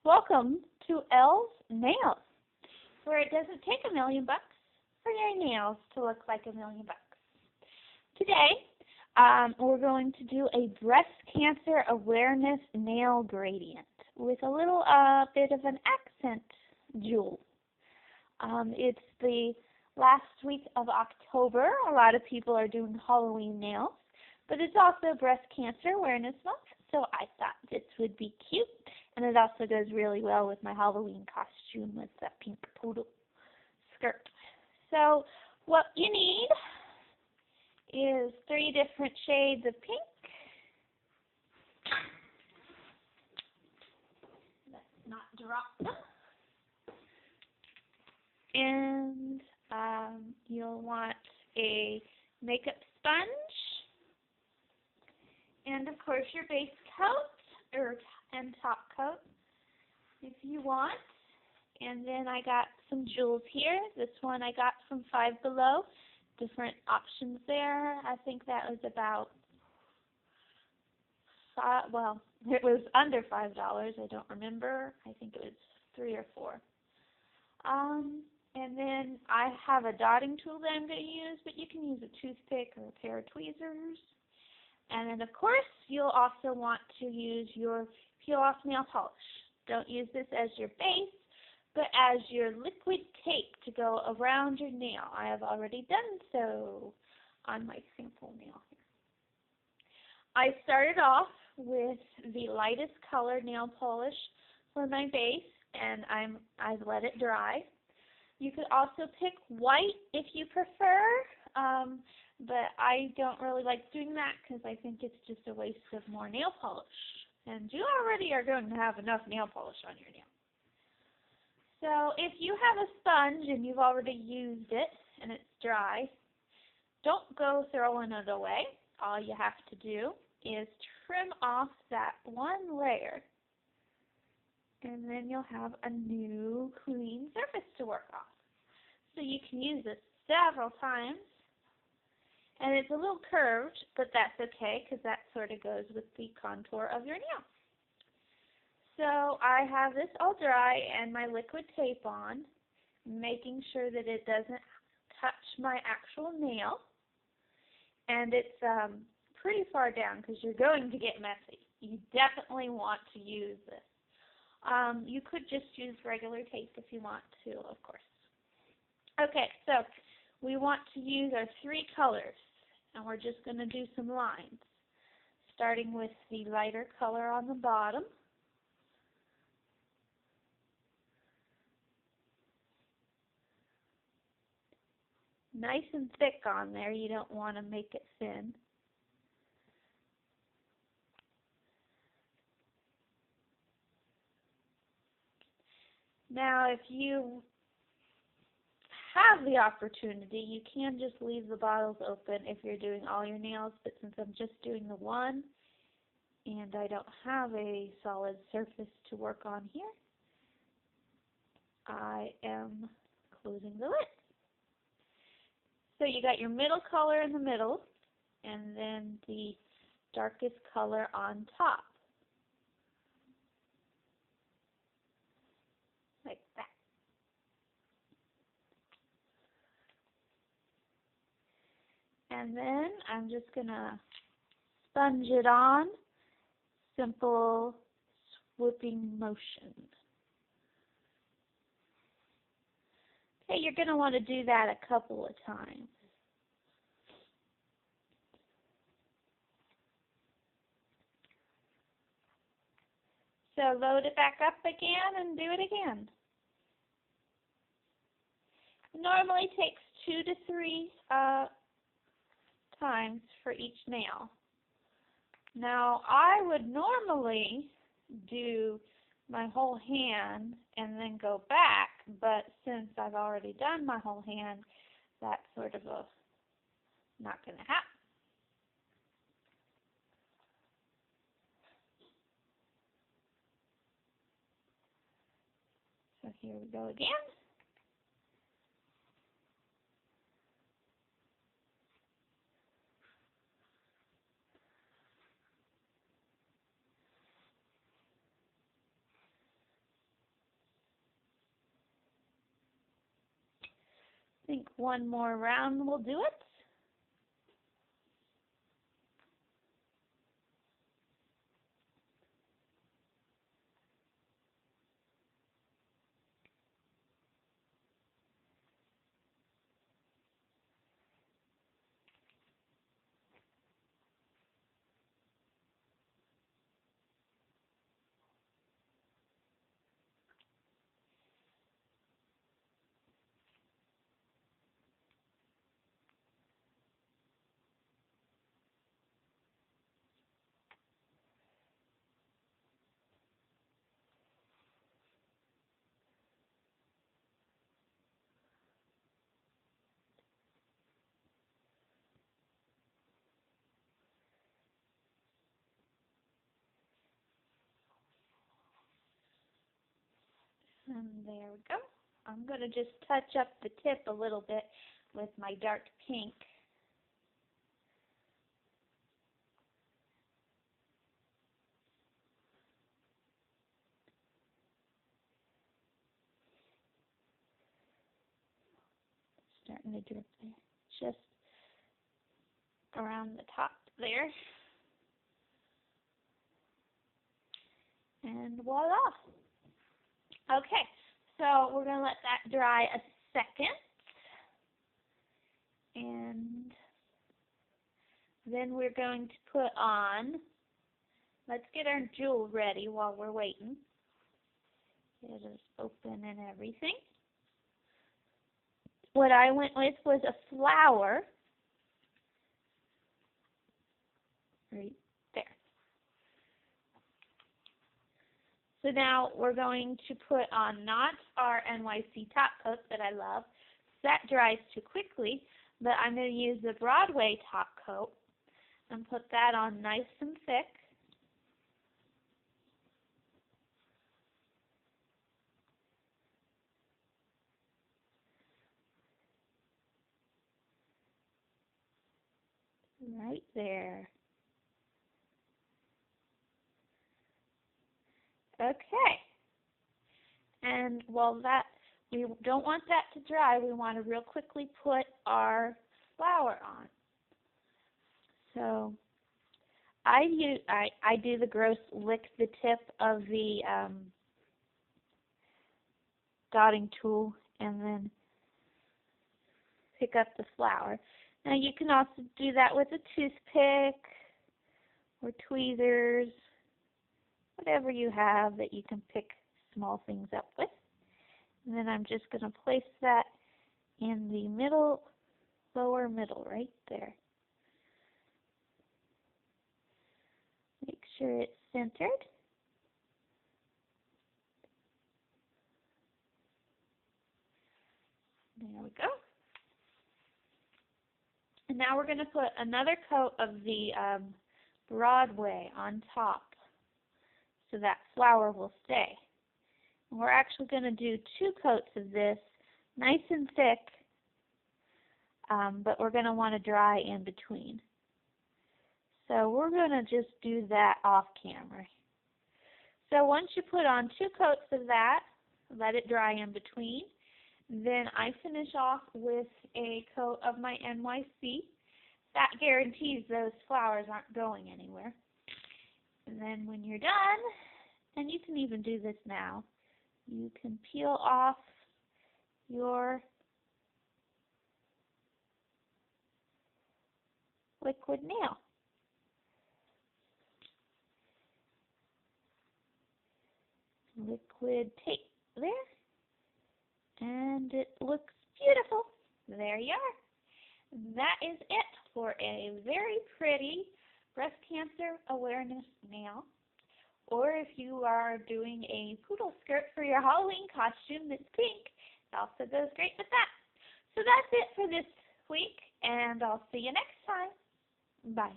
Welcome to Elle's Nails, where it doesn't take $1,000,000 for your nails to look like $1,000,000. Today, we're going to do a breast cancer awareness nail gradient with a little bit of an accent jewel. It's the last week of October. A lot of people are doing Halloween nails, but it's also Breast Cancer Awareness Month, so I thought this would be cute. And it also goes really well with my Halloween costume with that pink poodle skirt. So what you need is 3 different shades of pink. Let's not drop them. And you'll want a makeup sponge. And of course your base coat and top coat if you want. And then I got some jewels here. This one I got from Five Below. Different options there. I think that was about it was under $5. I don't remember. I think it was 3 or 4. And then I have a dotting tool that I'm going to use, but you can use a toothpick or a pair of tweezers. And then, of course, you'll also want to use your peel-off nail polish. Don't use this as your base, but as your liquid tape to go around your nail. I have already done so on my simple nail here. I started off with the lightest color nail polish for my base, and I've let it dry. You could also pick white if you prefer, but I don't really like doing that because I think it's just a waste of more nail polish. And you already are going to have enough nail polish on your nail. So if you have a sponge and you've already used it and it's dry, don't go throwing it away. All you have to do is trim off that one layer, and then you'll have a new clean surface to work off. So you can use this several times. And it's a little curved, but that's okay because that sort of goes with the contour of your nail. So I have this all dry and my liquid tape on, making sure that it doesn't touch my actual nail. And it's pretty far down because you're going to get messy. You definitely want to use this. You could just use regular tape if you want to, of course. Okay, so we want to use our 3 colors, and we're just going to do some lines, starting with the lighter color on the bottom. Nice and thick on there. You don't want to make it thin. Now, if you have the opportunity, you can just leave the bottles open if you're doing all your nails, but since I'm just doing the one and I don't have a solid surface to work on here, I am closing the lid. So you got your middle color in the middle and then the darkest color on top, like that. And then I'm just going to sponge it on, simple swooping motion. Okay, you're going to want to do that a couple of times. So load it back up again and do it again. It normally takes 2 to 3 times for each nail. Now, I would normally do my whole hand and then go back, but since I've already done my whole hand, that's sort of not going to happen. So here we go again. think one more round will do it. And there we go. I'm going to just touch up the tip a little bit with my dark pink. Starting to drip there. Just around the top there. And voila. Okay, so we're going to let that dry a second. And then we're going to put on, let's get our jewel ready while we're waiting. Get it open and everything. What I went with was a flower. Right there. So now we're going to put on not our NYC top coat that I love. That dries too quickly, but I'm going to use the Broadway top coat and put that on nice and thick. Right there. Okay. And while we don't want that to dry, we want to real quickly put our flower on. So I do the gross lick the tip of the dotting tool and then pick up the flower. Now you can also do that with a toothpick or tweezers, whatever you have that you can pick small things up with. And then I'm just going to place that in the middle, lower middle, right there. Make sure it's centered. There we go. And now we're going to put another coat of the Broadway on top so that flower will stay. And we're actually going to do 2 coats of this, nice and thick, but we're going to want to dry in between. So we're going to just do that off camera. So once you put on 2 coats of that, let it dry in between. Then I finish off with a coat of my NYC. That guarantees those flowers aren't going anywhere. And then when you're done, and you can even do this now, you can peel off your liquid nail. Liquid tape there. And it looks beautiful. There you are. That is it for a very pretty breast cancer awareness nail. Or if you are doing a poodle skirt for your Halloween costume that's pink, it also goes great with that. So that's it for this week, and I'll see you next time. Bye.